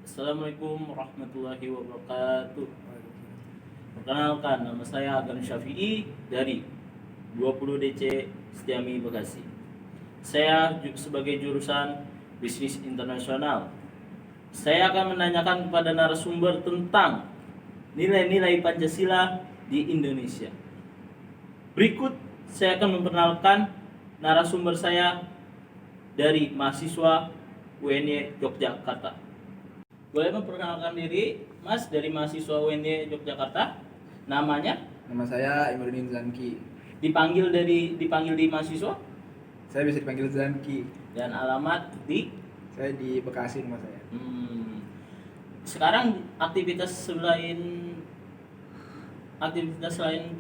Assalamualaikum warahmatullahi wabarakatuh. Perkenalkan, nama saya Agam Syafi'i dari 20 DC Setiami Bekasi. Saya sebagai jurusan Bisnis Internasional. Saya akan menanyakan kepada narasumber tentang nilai-nilai Pancasila di Indonesia. Berikut saya akan memperkenalkan narasumber saya dari mahasiswa UNY Yogyakarta. Boleh memperkenalkan diri, Mas, dari mahasiswa UNY Yogyakarta? Namanya? Nama saya Imruddin Zanki. Dipanggil di mahasiswa? Saya bisa dipanggil Zanki. Dan alamat di? Saya di Bekasi rumah saya. Sekarang aktivitas selain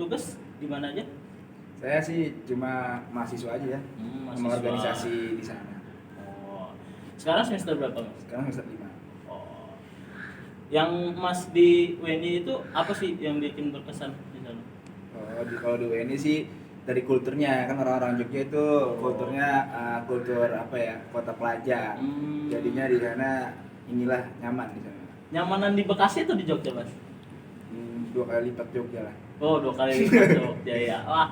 tugas di mana aja? Saya sih cuma mahasiswa aja ya. Sama Mahasiswa. organisasi di sana. Oh. Sekarang semester berapa, Mas? Sekarang semester 5. Oh. Yang Mas di UNY itu apa sih yang bikin berkesan di sana? Kalau di UNI sih dari kulturnya, kan orang-orang Jogja itu kulturnya kultur apa ya, kota pelajar. Jadinya di sana inilah nyaman di sana. Nyamanan di Bekasi atau di Jogja, Mas? 2 kali lipat Jogja lah. Oh, 2 kali lipat Jogja ya. Wah.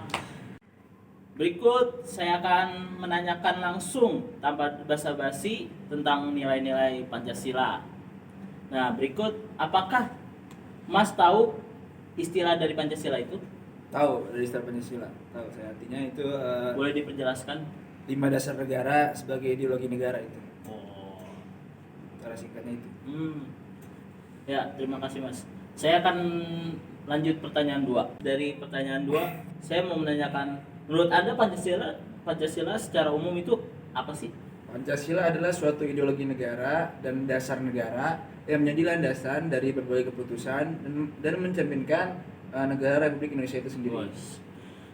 Berikut saya akan menanyakan langsung tanpa basa-basi tentang nilai-nilai Pancasila. Nah, berikut apakah Mas tahu istilah dari Pancasila itu? Tahu dari istilah Pancasila. Tahu saya, artinya itu Boleh diperjelaskan? 5 dasar negara sebagai ideologi negara itu. Oh. Cara singkatnya itu. Ya, terima kasih, Mas. Saya akan lanjut pertanyaan 2. Dari pertanyaan 2, saya mau menanyakan, menurut Anda Pancasila secara umum itu apa sih? Pancasila adalah suatu ideologi negara dan dasar negara yang menjadi landasan dari berbagai keputusan dan mencerminkan negara Republik Indonesia itu sendiri.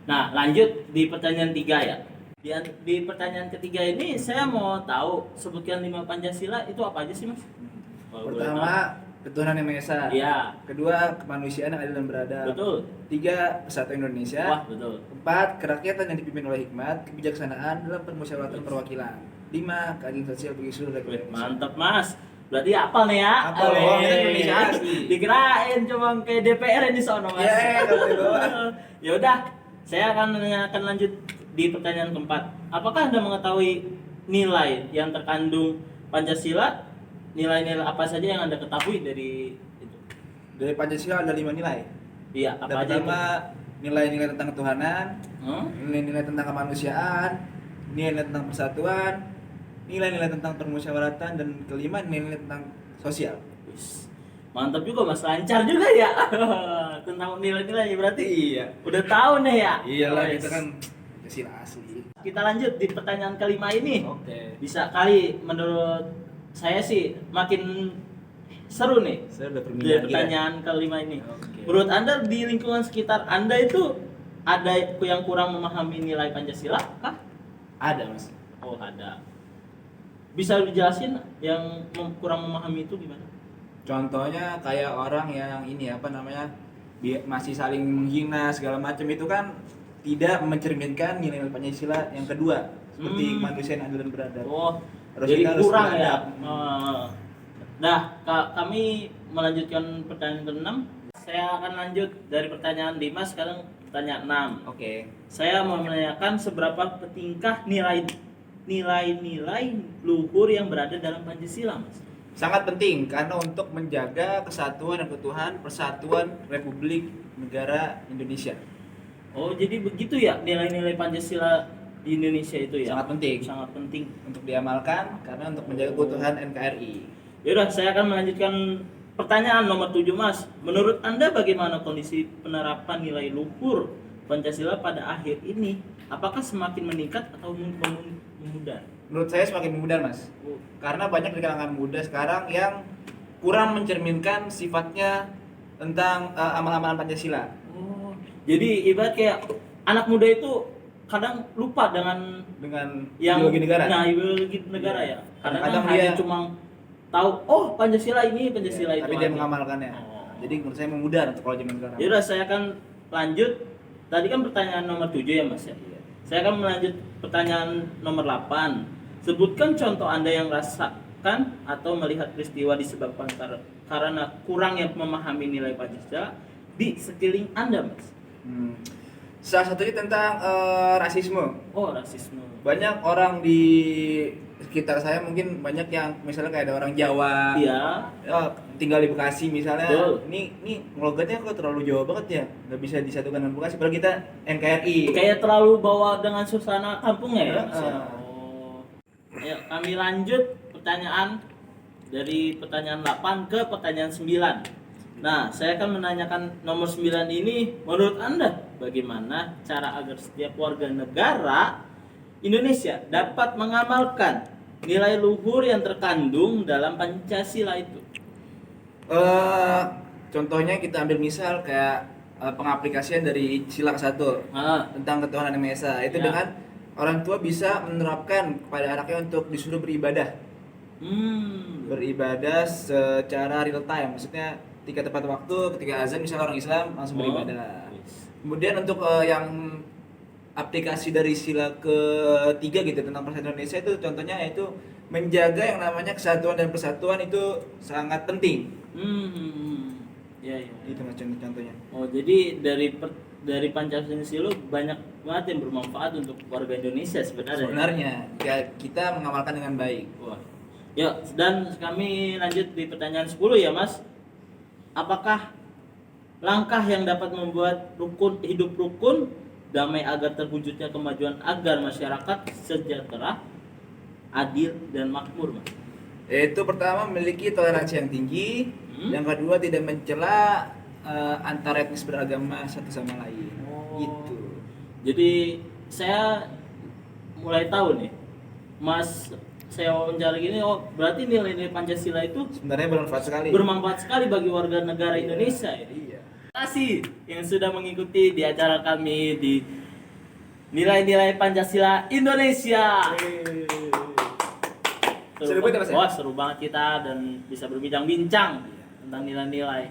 Nah, lanjut di pertanyaan 3 ya. Di pertanyaan ketiga ini saya mau tahu, sebutkan 5 Pancasila itu apa aja sih, Mas? Kalau boleh Pertama, ketuhanan yang Maha Esa. tahu. Iya. Kedua, kemanusiaan yang adil dan beradab. Betul. 3, persatuan Indonesia. Wah, betul. 4, kerakyatan yang dipimpin oleh hikmat, kebijaksanaan dalam permusyawaratan perwakilan. 5, keadilan sosial bagi seluruh rakyat Indonesia. Mantap, Mas. Berarti apal nih ya? Apal loh, kita Indonesia asli. Dikirain cuma kayak DPR di sono, Mas. Ya, gitu doang. Ya udah, saya akan menanyakan lanjut di pertanyaan keempat. Apakah Anda mengetahui nilai yang terkandung Pancasila? Nilai-nilai apa saja yang Anda ketahui dari itu? Dari Pancasila ada 5 nilai. Iya, apa aja itu? Pertama, nilai-nilai tentang ketuhanan, nilai-nilai tentang kemanusiaan, nilai-nilai tentang persatuan, nilai-nilai tentang permusyawaratan, dan kelima nilai-nilai tentang sosial. Wis, mantap juga, Mas, lancar juga ya. Tentang nilai-nilai berarti. Iya. Udah tahu nih ya. Iyalah, Wis. kita kan Pancasila asli. Kita lanjut di pertanyaan kelima ini. Oke. Bisa kali menurut saya sih makin seru nih. Saya udah Di pertanyaan kelima ini. Oke. Menurut Anda di lingkungan sekitar Anda itu ada yang kurang memahami nilai Pancasila kah? Ada, Mas. Oh, ada. Bisa dijelasin yang kurang memahami itu gimana? Contohnya kayak orang yang ini apa namanya? Masih saling menghina segala macam, itu kan tidak mencerminkan nilai Pancasila yang kedua, seperti kemanusiaan adil dan beradab. Oh, Harus jadi kita harus kurang ya. beradab. Nah, kami melanjutkan pertanyaan ke-6. Saya akan lanjut dari pertanyaan 5 sekarang pertanyaan 6. Oke. Saya mau menanyakan seberapa pentingkah nilai-nilai luhur yang berada dalam Pancasila, Mas? Sangat penting karena untuk menjaga kesatuan dan keutuhan persatuan Republik Negara Indonesia. Oh, jadi begitu ya nilai-nilai Pancasila di Indonesia itu ya? Sangat penting. Sangat penting. Untuk diamalkan karena untuk menjaga keutuhan NKRI. Yaudah, saya akan melanjutkan pertanyaan nomor 7, Mas. Menurut Anda bagaimana kondisi penerapan nilai luhur Pancasila pada akhir ini? Apakah semakin meningkat atau memudar? Menurut saya semakin memudar, Mas. Karena banyak di kalangan muda sekarang yang kurang mencerminkan sifatnya tentang amal-amalan Pancasila. Oh, jadi ibarat kayak anak muda itu kadang lupa dengan yang ideologi negara. Nah, ideologi negara ya. Kadang-kadang Kadang hanya dia cuma tahu, oh Pancasila ini, Pancasila itu. tapi dia aja. mengamalkannya. Oh. Jadi menurut saya memudar untuk kalau zaman sekarang. Yaudah, saya akan lanjut. Tadi kan pertanyaan nomor 7 ya, Mas ya. Saya akan melanjut pertanyaan nomor 8. Sebutkan contoh Anda yang menyimpulkan atau melihat peristiwa disebabkan karena kurangnya memahami nilai Pancasila di sekeliling Anda, Mas? Salah satunya tentang rasisme. Oh, rasisme. Banyak orang di sekitar saya, mungkin banyak yang misalnya kayak ada orang Jawa, Iya. tinggal di Bekasi misalnya. Betul. Ini logatnya kok terlalu Jawa banget ya, nggak bisa disatukan dengan Bekasi. Padahal kita NKRI. Kayak terlalu bawa dengan suasana kampungnya ya, Mas? Heeh. Oh. Ayo, kami lanjut pertanyaan dari pertanyaan 8 ke pertanyaan 9. Nah, saya akan menanyakan nomor 9 ini, menurut Anda bagaimana cara agar setiap warga negara Indonesia dapat mengamalkan nilai luhur yang terkandung dalam Pancasila itu? Contohnya kita ambil misal kayak pengaplikasian dari sila ke-1 tentang ketuhanan yang Maha Esa. Itu Ya. dengan orang tua bisa menerapkan kepada anaknya untuk disuruh beribadah. Beribadah secara real time, maksudnya ketika tepat waktu, ketika azan misalnya orang Islam langsung beribadah. Kemudian untuk yang aplikasi dari sila ke-3 gitu tentang persatuan Indonesia, itu contohnya yaitu menjaga yang namanya kesatuan dan persatuan itu sangat penting. Ya, ya. Itu mas contohnya. Oh, jadi dari Pancasila banyak banget yang bermanfaat untuk warga Indonesia sebenarnya. Sebenarnya ya, kita mengamalkan dengan baik. Wah. Ya, dan kami lanjut di pertanyaan 10 ya, Mas. Apakah langkah yang dapat membuat hidup rukun, damai agar terwujudnya kemajuan agar masyarakat sejahtera, adil dan makmur, Mas? Yaitu pertama memiliki toleransi yang tinggi, yang kedua tidak mencela antar etnis beragama satu sama lain. Gitu. Jadi saya mulai tahu nih, Mas, saya wawancara gini, oh berarti nilai-nilai Pancasila itu Sebenarnya bermanfaat sekali. bermanfaat sekali bagi warga negara Indonesia ya. Iya. Terima kasih yang sudah mengikuti di acara kami di Nilai-Nilai Pancasila Indonesia. Seru banget, Mas, ya? Wah, seru banget kita dan bisa berbincang-bincang tentang nilai-nilai.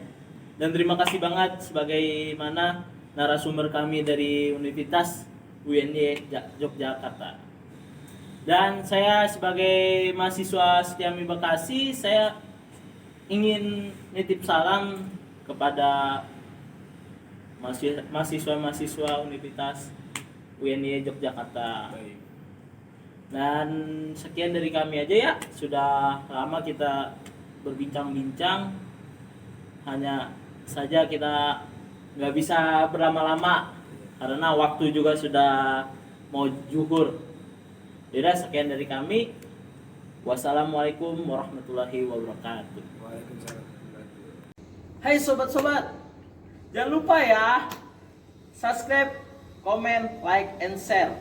Dan terima kasih banget sebagaimana narasumber kami dari Universitas UNY Yogyakarta. Dan saya sebagai mahasiswa Setiami Bekasi, saya ingin nitip salam kepada mahasiswa-mahasiswa Universitas UNY Yogyakarta. Dan sekian dari kami aja ya. Sudah lama kita berbincang-bincang. Hanya saja kita nggak bisa berlama-lama karena waktu juga sudah mau zuhur. Jadi sekian dari kami. Wassalamualaikum warahmatullahi wabarakatuh. Waalaikumsalam. Hai sobat-sobat, jangan lupa ya subscribe, comment, like, and share.